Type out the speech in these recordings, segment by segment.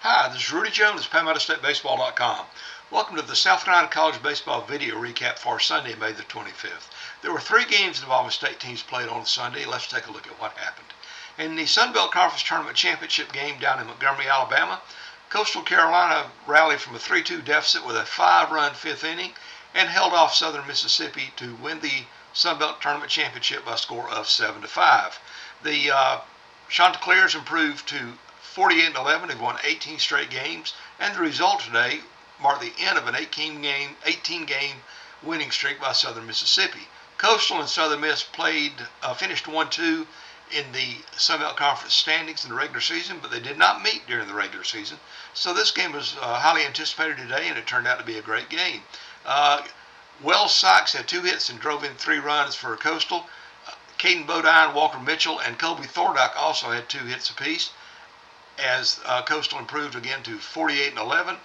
Hi, this is Rudy Jones, PalmettoStateBaseball.com. Welcome to the South Carolina College Baseball video recap for Sunday, May the 25th. There were 3 games involving state teams played on Sunday. Let's take a look at what happened. In the Sun Belt Conference Tournament Championship game down in Montgomery, Alabama, Coastal Carolina rallied from a 3-2 deficit with a 5-run 5th inning and held off Southern Mississippi to win the Sun Belt Tournament Championship by a score of 7-5. The Chanticleers improved to 48-11. They've won 18 straight games, and the result today marked the end of an 18-game winning streak by Southern Mississippi. Coastal and Southern Miss finished 1-2 in the Sun Belt Conference standings in the regular season, but they did not meet during the regular season. So this game was highly anticipated today, and it turned out to be a great game. Wells Sykes had 2 hits and drove in 3 runs for Coastal. Caden Bodine, Walker Mitchell, and Colby Thordock also had 2 hits apiece, as Coastal improved again to 48-11.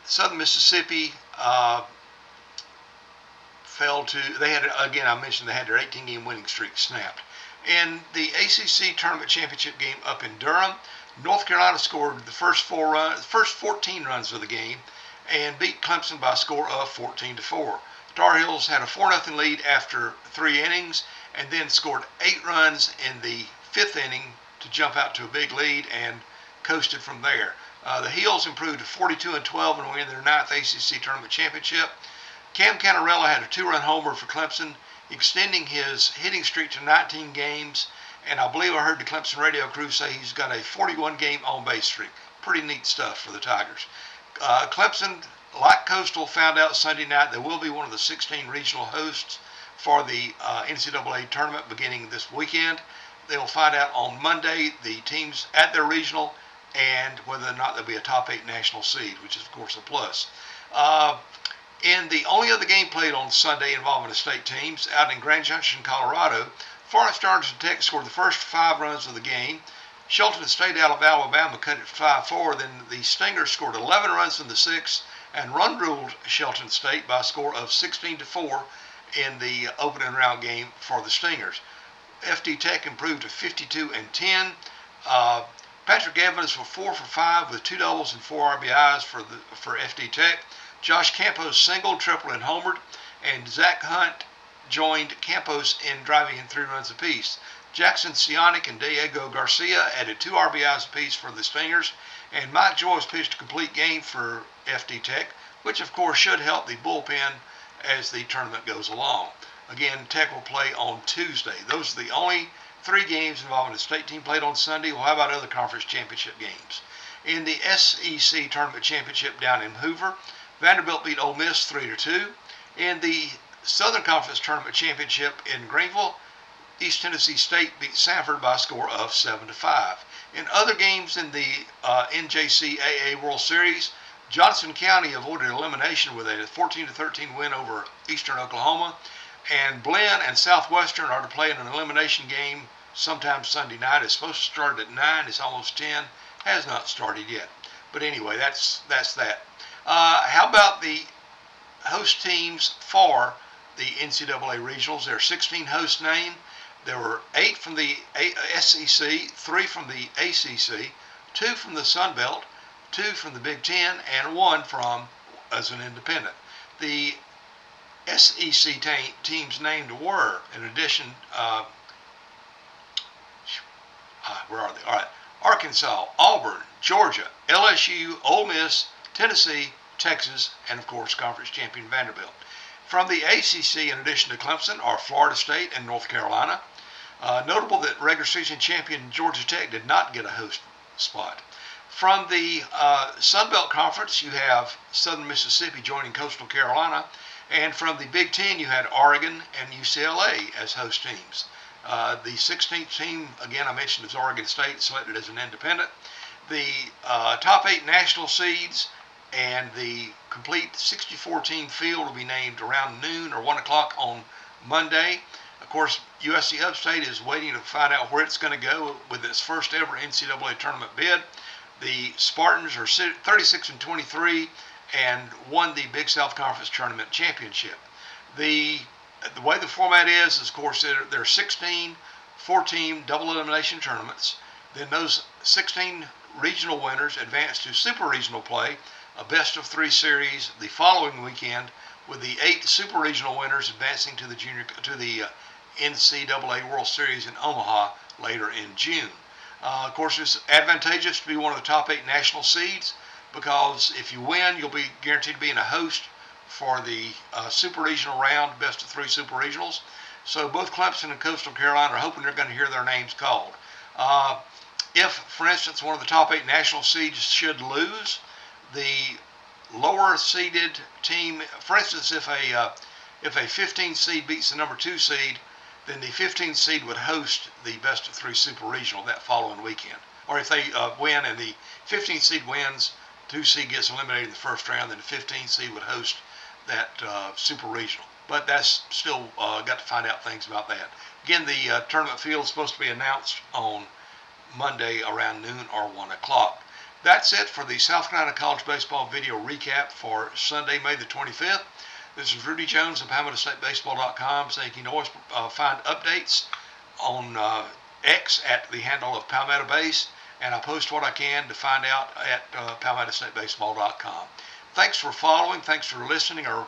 Southern Mississippi I mentioned they had their 18-game winning streak snapped. In the ACC Tournament Championship game up in Durham, North Carolina scored the first 14 runs of the game and beat Clemson by a score of 14-4. Tar Heels had a 4-0 lead after 3 innings and then scored 8 runs in the 5th inning to jump out to a big lead and coasted from there. The Heels improved to 42-12 and win their 9th ACC Tournament Championship. Cam Canarella had a 2-run homer for Clemson, extending his hitting streak to 19 games, and I believe I heard the Clemson radio crew say he's got a 41-game on-base streak. Pretty neat stuff for the Tigers. Clemson, like Coastal, found out Sunday night they will be one of the 16 regional hosts for the NCAA tournament beginning this weekend. They will find out on Monday the teams at their regional and whether or not there'll be a top 8 national seed, which is of course a plus. In the only other game played on Sunday involving the state teams, out in Grand Junction, Colorado, Florida Stars and Tech scored the first 5 runs of the game. Shelton State out of Alabama cut it 5-4. Then the Stingers scored 11 runs in the 6th and run-ruled Shelton State by a score of 16-4 in the opening round game for the Stingers. FD Tech improved to 52-10. Patrick Evans was 4 for 5 with 2 doubles and 4 RBIs for FD Tech. Josh Campos singled, tripled, and homered, and Zach Hunt joined Campos in driving in 3 runs apiece. Jackson Sionic and Diego Garcia added 2 RBIs apiece for the Stingers, and Mike Joyce pitched a complete game for FD Tech, which of course should help the bullpen as the tournament goes along. Again, Tech will play on Tuesday. Those are the only 3 games involving the state team played on Sunday. Well, how about other conference championship games? In the SEC Tournament Championship down in Hoover, Vanderbilt beat Ole Miss 3-2. In the Southern Conference Tournament Championship in Greenville, East Tennessee State beat Sanford by a score of 7-5. In other games in the NCAA World Series, Johnson County avoided elimination with a 14-13 win over Eastern Oklahoma, and Blinn and Southwestern are to play in an elimination game sometime Sunday night. It's supposed to start at 9. It's almost 10. Has not started yet. But anyway, that's that. How about the host teams for the NCAA regionals? There are 16 hosts named. There were 8 from the SEC, 3 from the ACC, 2 from the Sun Belt, 2 from the Big Ten, and 1 as an independent. The SEC teams named were, in addition, where are they? All right, Arkansas, Auburn, Georgia, LSU, Ole Miss, Tennessee, Texas, and of course conference champion Vanderbilt. From the ACC, in addition to Clemson, are Florida State and North Carolina. Notable that regular season champion Georgia Tech did not get a host spot. From the Sun Belt Conference, you have Southern Mississippi joining Coastal Carolina, and from the Big Ten, you had Oregon and UCLA as host teams. The 16th team, again, I mentioned, is Oregon State, selected as an independent. The top 8 national seeds and the complete 64-team field will be named around noon or 1 o'clock on Monday. Of course, USC Upstate is waiting to find out where it's going to go with its first ever NCAA tournament bid. The Spartans are 36-23 and won the Big South Conference Tournament Championship. The way the format is, of course, there are 16 4-team double elimination tournaments. Then those 16 regional winners advance to super regional play, a best of 3 series the following weekend, with the 8 super regional winners advancing to the NCAA World Series in Omaha later in June. Of course, it's advantageous to be one of the top 8 national seeds, because if you win, you'll be guaranteed being a host for the super regional round, best of 3 super regionals. So both Clemson and Coastal Carolina are hoping they're going to hear their names called. If, for instance, one of the top 8 national seeds should lose, the lower seeded team, for instance, if a 15 seed beats the number 2 seed, then the 15 seed would host the best of 3 super regional that following weekend. Or if they win and the 15 seed wins, 2 seed gets eliminated in the first round, then the 15 seed would host that super regional. But that's still got to find out things about that. Again, the tournament field is supposed to be announced on Monday around noon or 1 o'clock. That's it for the South Carolina College Baseball video recap for Sunday, May the 25th. This is Rudy Jones of PalmettoStateBaseball.com, saying you can always find updates on X at the handle of Palmetto Base, and I post what I can to find out at PalmettoStateBaseball.com. Thanks for following, thanks for listening or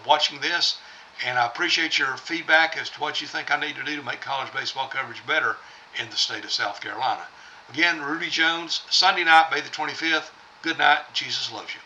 watching this, and I appreciate your feedback as to what you think I need to do to make college baseball coverage better in the state of South Carolina. Again, Rudy Jones, Sunday night, May the 25th. Good night. Jesus loves you.